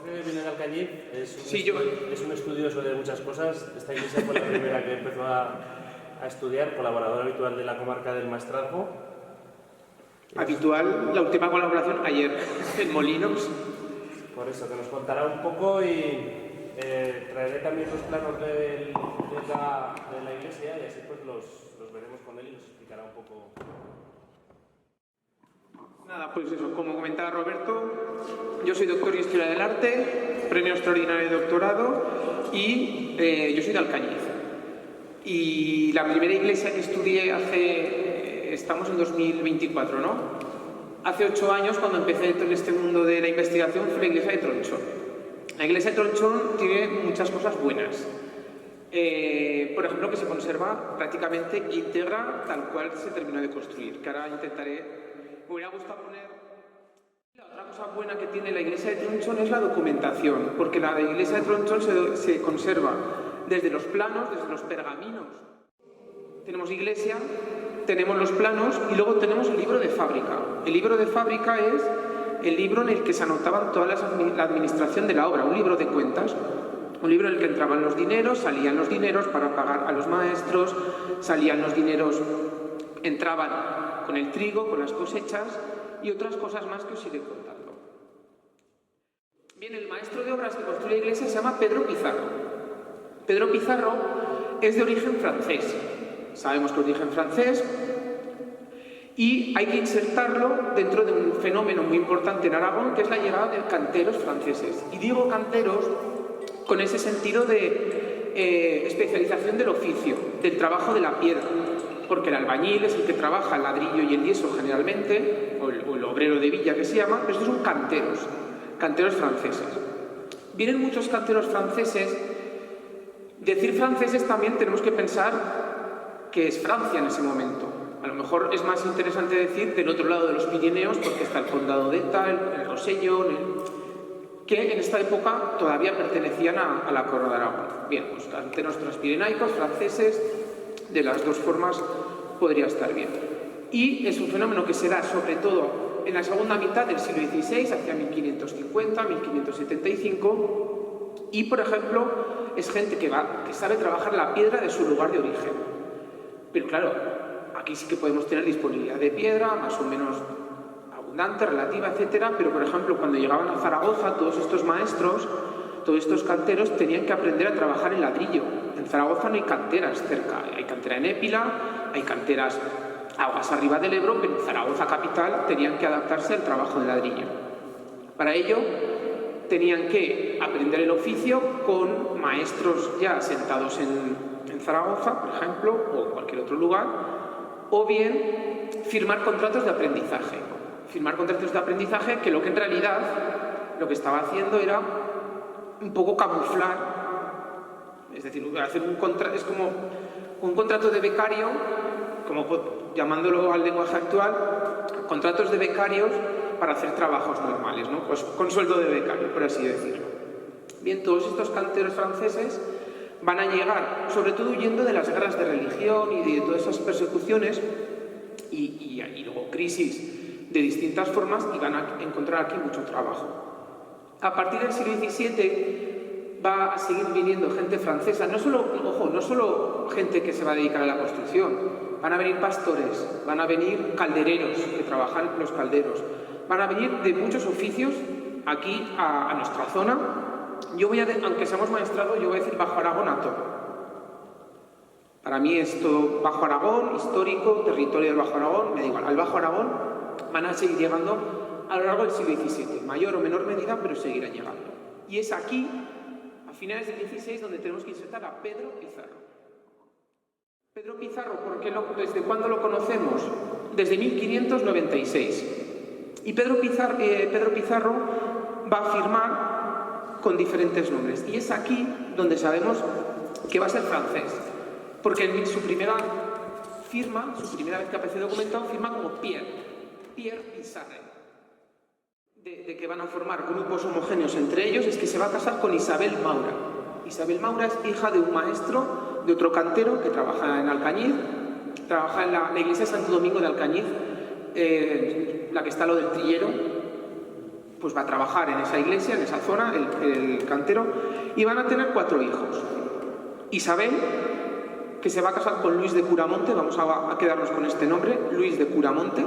Jorge viene de Alcañiz, Sí, yo... es un estudioso de muchas cosas. Esta iglesia fue la primera que empezó a estudiar, colaborador habitual de la comarca del Maestrazgo. Habitual, la última colaboración ayer en Molinos. Por eso, que nos contará un poco y traeré también los planos de la iglesia y así pues los veremos con él y nos explicará un poco. Nada, pues eso, como comentaba Roberto, yo soy doctor en Historia del Arte, premio extraordinario de doctorado y yo soy de Alcañiz. Y la primera iglesia que estudié estamos en 2024, ¿no? Hace 8 años, cuando empecé en este mundo de la investigación, fue la iglesia de Tronchón. La iglesia de Tronchón tiene muchas cosas buenas. Por ejemplo, que se conserva prácticamente íntegra tal cual se terminó de construir, que ahora intentaré... Me hubiera gustado poner... La otra cosa buena que tiene la iglesia de Tronchón es la documentación, porque la iglesia de Tronchón se conserva desde los planos, desde los pergaminos. Tenemos iglesia, tenemos los planos y luego tenemos el libro de fábrica. El libro de fábrica es el libro en el que se anotaban toda la administración de la obra, un libro de cuentas. Un libro en el que entraban los dineros, salían los dineros para pagar a los maestros, salían los dineros, entraban con el trigo, con las cosechas y otras cosas más que os iré contando. Bien, el maestro de obras que construye la iglesia se llama Pedro Pizarro. Pedro Pizarro es de origen francés. Sabemos que es de origen francés y hay que insertarlo dentro de un fenómeno muy importante en Aragón, que es la llegada de canteros franceses. Y digo canteros con ese sentido de especialización del oficio, del trabajo de la piedra, porque el albañil es el que trabaja el ladrillo y el yeso generalmente, o el obrero de villa que se llama, pero estos son canteros franceses. Vienen muchos canteros franceses. Decir franceses también tenemos que pensar que es Francia en ese momento. A lo mejor es más interesante decir del otro lado de los Pirineos, porque está el condado de Eta, el Rosellón, que en esta época todavía pertenecían a la corona de Aragón. Bien, pues canteros transpirenaicos, franceses, de las dos formas podría estar bien. Y es un fenómeno que se da sobre todo en la segunda mitad del siglo XVI, hacia 1550, 1575, y por ejemplo es gente que sabe trabajar la piedra de su lugar de origen. Pero claro, aquí sí que podemos tener disponibilidad de piedra, más o menos abundante, relativa, etcétera, pero por ejemplo cuando llegaban a Zaragoza todos estos maestros, todos estos canteros tenían que aprender a trabajar el ladrillo. En Zaragoza no hay canteras cerca, hay cantera en Épila, hay canteras aguas arriba del Ebro, pero en Zaragoza capital tenían que adaptarse al trabajo del ladrillo. Para ello tenían que aprender el oficio con maestros ya sentados en Zaragoza, por ejemplo, o en cualquier otro lugar, o bien firmar contratos de aprendizaje. Firmar contratos de aprendizaje que en realidad lo que estaba haciendo era un poco camuflar, es decir, hacer es como un contrato de becario, como llamándolo al lenguaje actual, contratos de becarios para hacer trabajos normales, ¿no? Pues con sueldo de becario, por así decirlo. Bien, todos estos canteros franceses van a llegar, sobre todo huyendo de las guerras de religión y de todas esas persecuciones y luego crisis de distintas formas, y van a encontrar aquí mucho trabajo. A partir del siglo XVII va a seguir viniendo gente francesa, no solo gente que se va a dedicar a la construcción, van a venir pastores, van a venir caldereros, que trabajan los calderos, van a venir de muchos oficios aquí a nuestra zona. Yo aunque seamos maestrados, yo voy a decir Bajo Aragón a todo. Para mí es todo Bajo Aragón, histórico, territorio del Bajo Aragón, me da igual. Al Bajo Aragón van a seguir llegando a lo largo del siglo XVII, mayor o menor medida, pero seguirán llegando. Y es aquí, a finales del XVI, donde tenemos que insertar a Pedro Pizarro. Pedro Pizarro, ¿desde cuándo lo conocemos? Desde 1596. Y Pedro Pizarro va a firmar con diferentes nombres. Y es aquí donde sabemos que va a ser francés. Porque en su primera vez que aparece documentado, firma como Pierre Pizarre. De que van a formar grupos homogéneos entre ellos, es que se va a casar con Isabel Maura. Isabel Maura es hija de un maestro, de otro cantero que trabaja en Alcañiz, trabaja en la iglesia de Santo Domingo de Alcañiz, la que está lo del Trillero, pues va a trabajar en esa iglesia, en esa zona, el cantero, y van a tener 4 hijos. Isabel, que se va a casar con Luis de Curamonte, vamos a quedarnos con este nombre, Luis de Curamonte.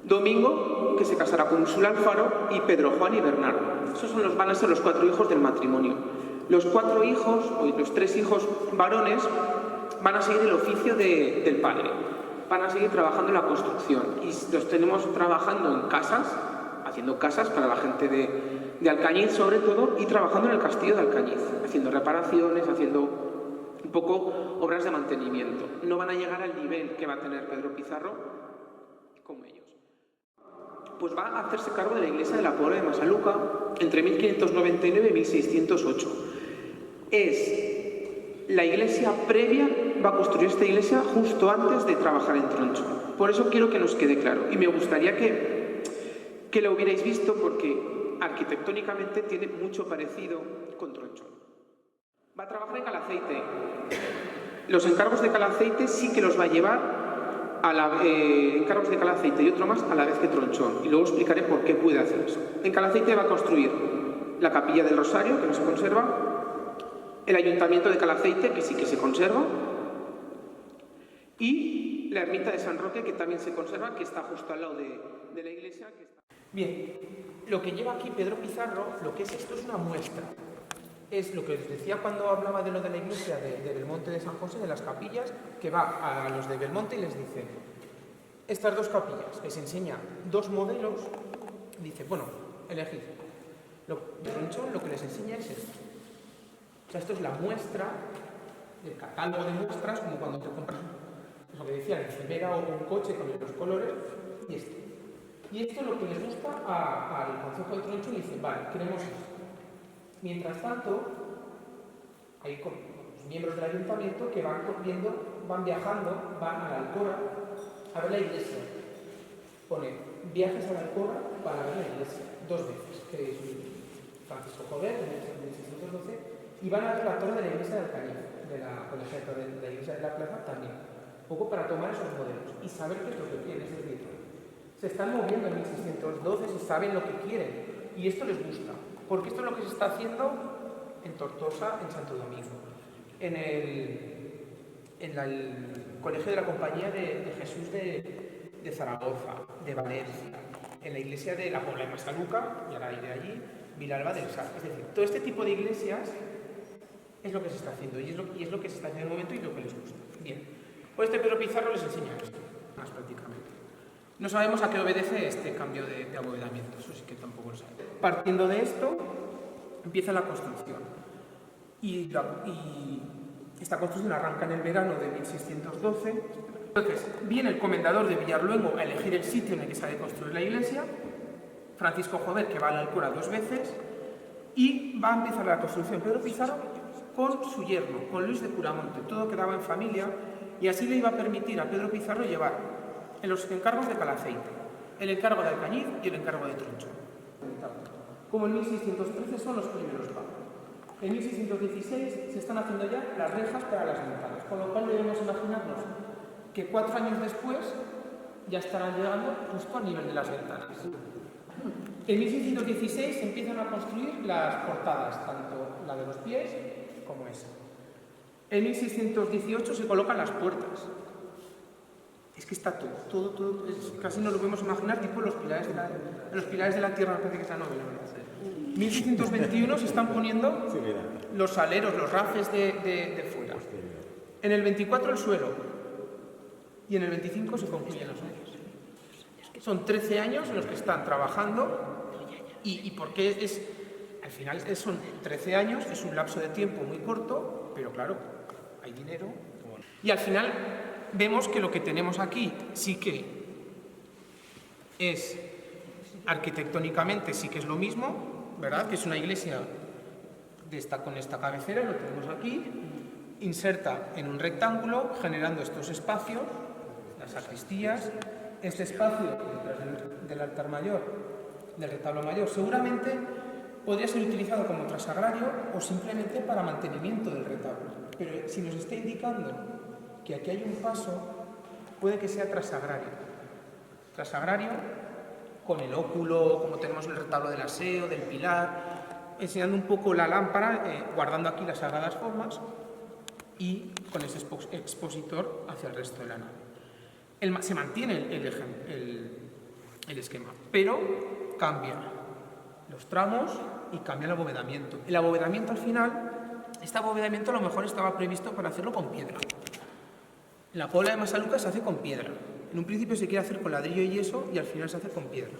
Domingo, que se casará con Úrsula Alfaro, y Pedro, Juan y Bernardo. Esos van a ser los 4 hijos del matrimonio. Los 4 hijos, o los 3 hijos varones, van a seguir el oficio del padre. Van a seguir trabajando en la construcción. Y los tenemos trabajando en casas, haciendo casas para la gente de Alcañiz sobre todo, y trabajando en el castillo de Alcañiz, haciendo reparaciones, haciendo un poco obras de mantenimiento. No van a llegar al nivel que va a tener Pedro Pizarro como ellos. Pues va a hacerse cargo de la iglesia de la Pobla de Masaluca entre 1599 y 1608. Es la iglesia previa, va a construir esta iglesia justo antes de trabajar en Tronchón. Por eso quiero que nos quede claro. Y me gustaría que lo hubierais visto porque arquitectónicamente tiene mucho parecido con Tronchón. Va a trabajar en Calaceite. Los encargos de Calaceite sí que los va a llevar encargos de Calaceite y otro más a la vez que Tronchón. Y luego explicaré por qué puede hacer eso. En Calaceite va a construir la capilla del Rosario, que no se conserva, el ayuntamiento de Calaceite, que sí que se conserva, y la ermita de San Roque, que también se conserva, que está justo al lado de la iglesia. Bien, lo que lleva aquí Pedro Pizarro, lo que es esto es una muestra. Es lo que os decía cuando hablaba de lo de la iglesia de Belmonte de San José, de las capillas, que va a los de Belmonte y les dice, estas 2 capillas, les enseña 2 modelos, dice, bueno, elegid. De Tronchón lo que les enseña es esto. O sea, esto es la muestra, el catálogo de muestras, como cuando te compras, lo que decía, en Rivera o un coche con los colores, y esto. Y esto es lo que les gusta al Concejo de Tronchón y dice, vale, queremos esto. Mientras tanto, hay los miembros del ayuntamiento que van viajando, van a la Alcora a ver la iglesia. Pone viajes a la Alcora para ver la iglesia, 2 veces, que es Francisco Jover, en 1612, y van a ver la torre de la iglesia de Alcañiz, por ejemplo, de la iglesia de la plaza también, un poco para tomar esos modelos y saber qué es lo que quieren, es decir, se están moviendo en 1612, se saben lo que quieren, y esto les gusta. Porque esto es lo que se está haciendo en Tortosa, en Santo Domingo, en el Colegio de la Compañía de Jesús de Zaragoza, de Valencia, en la iglesia de la Pobla de Masaluca, y ahora iré allí, Vilalba del Sar. Es decir, todo este tipo de iglesias es lo que se está haciendo, y es lo que se está haciendo en el momento y lo que les gusta. Bien, pues Pedro Pizarro les enseña esto, más prácticamente. No sabemos a qué obedece este cambio de abovedamiento, eso sí que tampoco lo sabemos. Partiendo de esto, empieza la construcción. Y esta construcción arranca en el verano de 1612. Entonces, viene el comendador de Villarluengo a elegir el sitio en el que se ha de construir la iglesia, Francisco Jover, que va a la Alcora 2 veces, y va a empezar la construcción Pedro Pizarro con su yerno, con Luis de Curamonte. Todo quedaba en familia y así le iba a permitir a Pedro Pizarro llevar en los encargos de Calaceite, el encargo de Alcañiz y el encargo de Tronchón. Como en 1613 son los primeros pagos. En 1616 se están haciendo ya las rejas para las ventanas, con lo cual debemos imaginarnos que 4 años después ya estarán llegando justo al nivel de las ventanas. En 1616 se empiezan a construir las portadas, tanto la de los pies como esa. En 1618 se colocan las puertas. Es que está todo, casi no lo podemos imaginar, tipo los pilares de la tierra, me parece que es la novela, ¿verdad? En 1621 se están poniendo los aleros, los rafes de fuera. En el 24 el suelo. Y en el 25 se concluyen los años. Son 13 años en los que están trabajando y porque al final son 13 años, es un lapso de tiempo muy corto, pero claro, hay dinero. Y al final vemos que lo que tenemos aquí sí que es arquitectónicamente sí que es lo mismo, ¿verdad? Que es una iglesia con esta cabecera, lo tenemos aquí, inserta en un rectángulo, generando estos espacios, las sacristías, este espacio detrás del altar mayor, del retablo mayor, seguramente podría ser utilizado como trasagrario o simplemente para mantenimiento del retablo. Pero si nos está indicando que aquí hay un paso, puede que sea trasagrario. Trasagrario con el óculo, como tenemos en el retablo del aseo, del pilar, enseñando un poco la lámpara, guardando aquí las sagradas formas y con ese expositor hacia el resto de la nave. Se mantiene el esquema, pero cambia los tramos y cambia el abovedamiento. El abovedamiento al final, este abovedamiento a lo mejor estaba previsto para hacerlo con piedra. La Puebla de Masaluca se hace con piedra. En un principio se quiere hacer con ladrillo y yeso y al final se hace con piedra.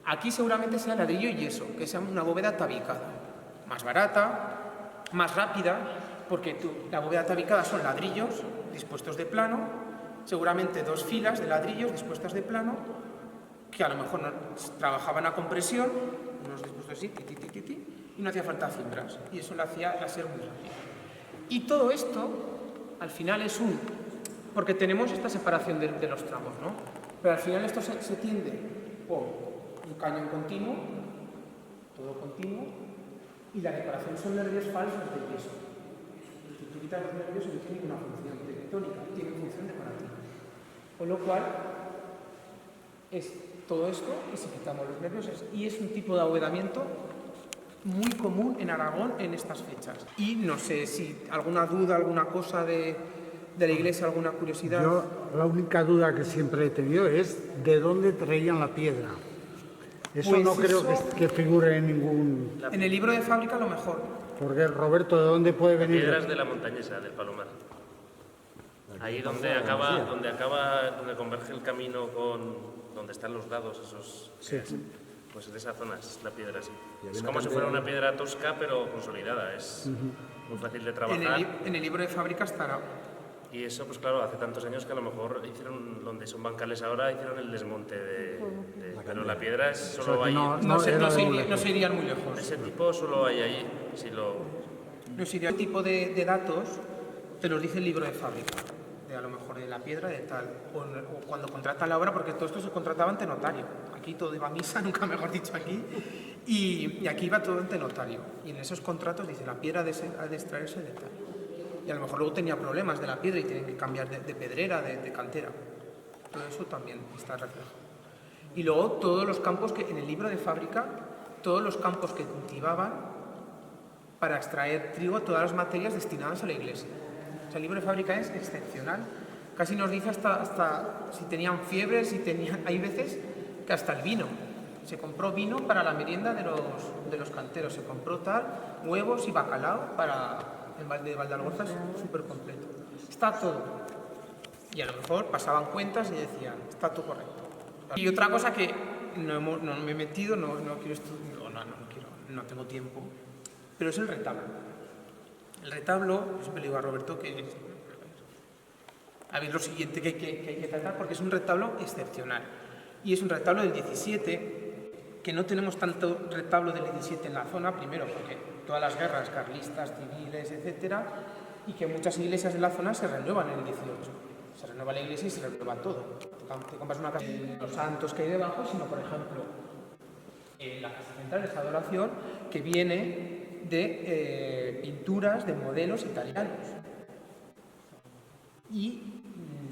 Aquí seguramente sea ladrillo y yeso, que sea una bóveda tabicada. Más barata, más rápida, porque la bóveda tabicada son ladrillos dispuestos de plano, seguramente 2 filas de ladrillos dispuestas de plano, que a lo mejor trabajaban a compresión, unos dispuestos así, y no hacía falta cimbras, y eso lo hacía la ser muy rápido. Y todo esto, al final es porque tenemos esta separación de los tramos, ¿no? Pero al final esto se tiende por un cañón continuo, todo continuo, y la decoración son nervios falsos de yeso. Si tú quitas los nervios, no tienen una función tectónica, tienen función decorativa. Con lo cual, es todo esto, y si quitamos los nervios, y es un tipo de abovedamiento muy común en Aragón en estas fechas. Y no sé si alguna duda, alguna cosa de la iglesia, alguna curiosidad. Yo la única duda que siempre he tenido es de dónde traían la piedra. Eso Pues no creo eso, que figure en ningún... En el libro de fábrica a lo mejor. Porque, Roberto, ¿de dónde puede venir? Piedras de la Montañesa, del Palomar. Ahí donde converge el camino con donde están los dados, esos... Sí. Pues de esa zona es la piedra, sí. Es como si fuera una piedra tosca, pero consolidada. Es muy fácil de trabajar. En el libro de fábrica estará. Y eso, pues claro, hace tantos años que a lo mejor hicieron, donde son bancales ahora, hicieron el desmonte pero la piedra es solo ahí. No se irían muy lejos. Ese tipo solo hay ahí. No se iría. El tipo de datos te los dice el libro de fábrica. A lo mejor de la piedra, de tal. O cuando contratan la obra, porque todo esto se contrataba ante notario. Aquí todo iba a misa, nunca mejor dicho aquí. Y aquí iba todo ante notario. Y en esos contratos dice la piedra ha de extraerse de tal. Y a lo mejor luego tenía problemas de la piedra y tienen que cambiar de pedrera, de cantera. Todo eso también está reflejado. Y luego todos los campos que en el libro de fábrica, todos los campos que cultivaban para extraer trigo, todas las materias destinadas a la iglesia. O sea, el libro de fábrica es excepcional. Casi nos dice hasta si tenían fiebre, hay veces que hasta el vino. Se compró vino para la merienda de los canteros, se compró huevos y bacalao para el Valle de Valdealgorza, es súper completo. Está todo. Y a lo mejor pasaban cuentas y decían, está todo correcto. Y otra cosa que no me he metido, no tengo tiempo, pero es el retablo. El retablo, yo siempre le digo a Roberto que lo siguiente que hay que tratar, porque es un retablo excepcional. Y es un retablo del 17, que no tenemos tanto retablo del 17 en la zona, primero porque todas las guerras carlistas, civiles, etcétera, y que muchas iglesias de la zona se renuevan en el 18. Se renueva la iglesia y se renueva todo. Te compras una casa de los santos que hay debajo, sino, por ejemplo, la casa central es adoración, que viene de pinturas de modelos italianos. Y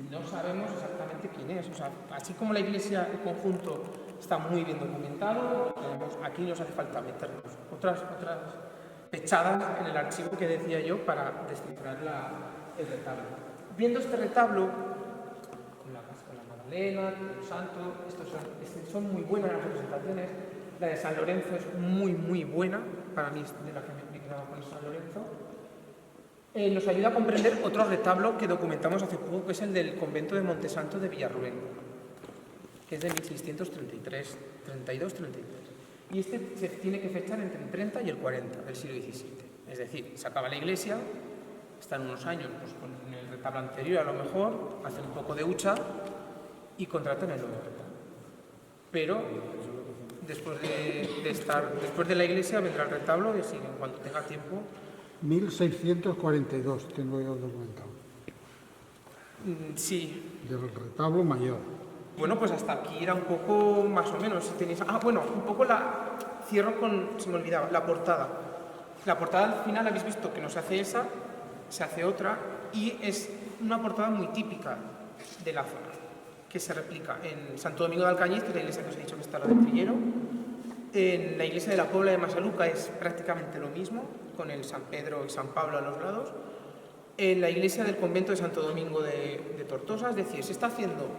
no sabemos exactamente quién es. O sea, así como la iglesia, el conjunto, está muy bien documentado, aquí nos hace falta meternos otras pechadas en el archivo que decía yo para descifrar el retablo. Viendo este retablo, con la Magdalena, con el santo, son muy buenas las representaciones. La de San Lorenzo es muy, muy buena, para mí es de la que me quedaba con San Lorenzo. Nos ayuda a comprender otro retablo que documentamos hace poco, que es el del convento de Montesanto de Villarrubén, que es de 1633, 32-33. Y este se tiene que fechar entre el 30 y el 40 del siglo XVII. Es decir, se acaba la iglesia, están unos años pues, con el retablo anterior a lo mejor, hacen un poco de hucha y contratan el nuevo retablo. Pero después de la iglesia vendrá el retablo y así, en cuanto tenga tiempo. 1642 tengo yo documentado. Sí. Del retablo mayor. Bueno, pues hasta aquí era un poco más o menos. Si tenéis... bueno, un poco cierro con, se me olvidaba, la portada. La portada al final habéis visto que no se hace esa, se hace otra y es una portada muy típica de la zona. que se replica en Santo Domingo de Alcañiz, que es la iglesia que os he dicho que está la del Trillero. En la iglesia de la Pobla de Masaluca es prácticamente lo mismo, con el San Pedro y San Pablo a los lados. En la iglesia del convento de Santo Domingo de Tortosa, es decir, se está haciendo...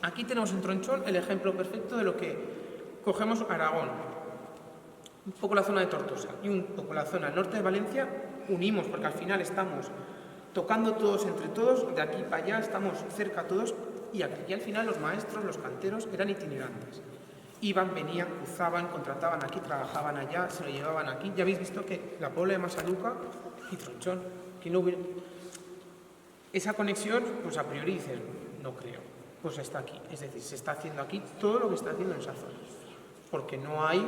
Aquí tenemos en Tronchón el ejemplo perfecto de lo que cogemos Aragón, un poco la zona de Tortosa y un poco la zona norte de Valencia, unimos, porque al final estamos tocando todos entre todos, de aquí para allá estamos cerca todos, y aquí al final los maestros, los canteros eran itinerantes. Iban, venían, cruzaban, contrataban aquí, trabajaban allá, se lo llevaban aquí. Ya habéis visto que la Pobla de Masaluca y Tronchón, que no hubiera... Esa conexión, pues a priori dices, no creo, pues está aquí. Es decir, se está haciendo aquí todo lo que está haciendo en esa zona, porque no hay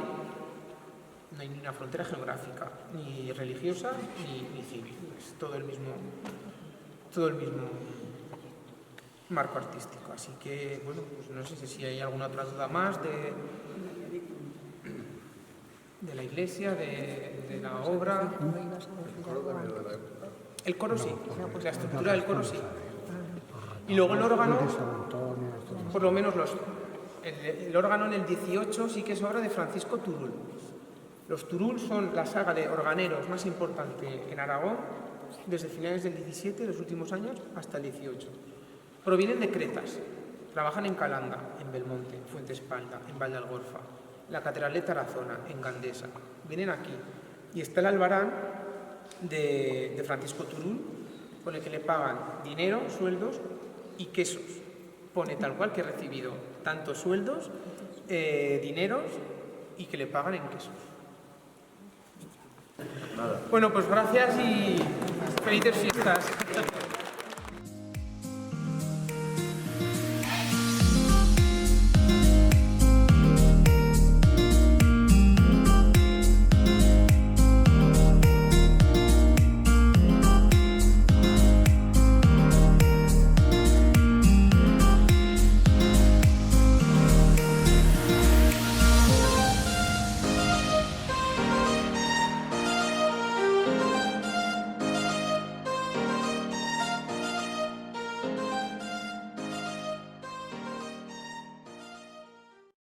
ni una frontera geográfica, ni religiosa, ni civil. Es todo el mismo marco artístico. Así que, bueno, pues no sé si hay alguna otra duda más de la iglesia, de la obra. El coro sí, pues la estructura del coro sí. Y luego el órgano, por lo menos el órgano en el 18 sí que es obra de Francisco Turull. Los Turull son la saga de organeros más importante en Aragón desde finales del 17, los últimos años, hasta el 18. Provienen de Cretas, trabajan en Calanda, en Belmonte, Fuentespalda, en Valdealgorfa, la Catedral de Tarazona, en Gandesa. Vienen aquí. Y está el albarán de Francisco Turull, con el que le pagan dinero, sueldos y quesos. Pone tal cual que he recibido tanto sueldos, dineros y que le pagan en quesos. Bueno, pues gracias y felices fiestas.